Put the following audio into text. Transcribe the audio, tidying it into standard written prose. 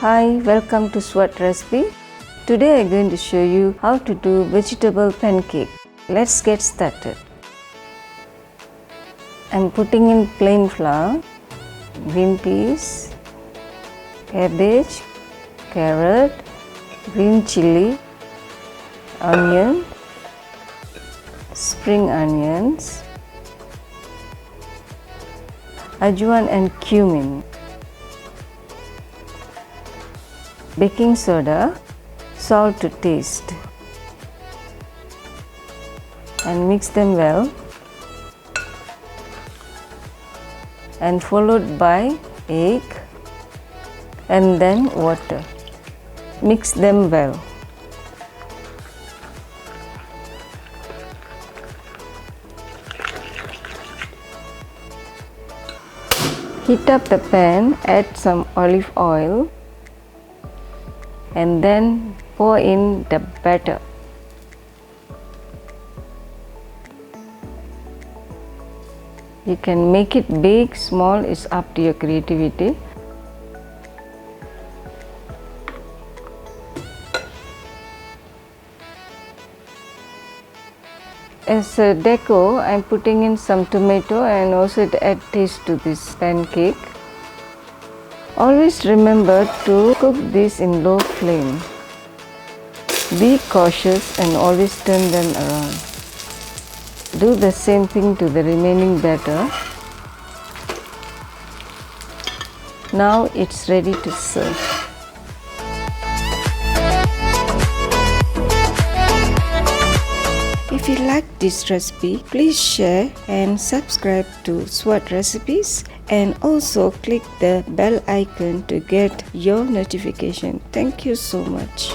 Hi, welcome to Sevat recipe. Today I'm going to show you how to do vegetable pancake. Let's get started. I'm putting in plain flour, green peas, cabbage, carrot, green chili, onion, spring onions, ajwain and cumin, baking soda, salt to taste, and mix them well, and followed by egg and then water. Mix them well. Heat up the pan, add some olive oil and then pour in the batter. You can make it big, small, it's up to your creativity. As a deco, I'm putting in some tomato and also to add taste to this pancake. Always remember to cook this in low flame. Be cautious and always turn them around. Do the same thing to the remaining batter. Now it's ready to serve. If you like this recipe, please share and subscribe to Sevat recipes and also click the bell icon to get your notification. Thank you so much.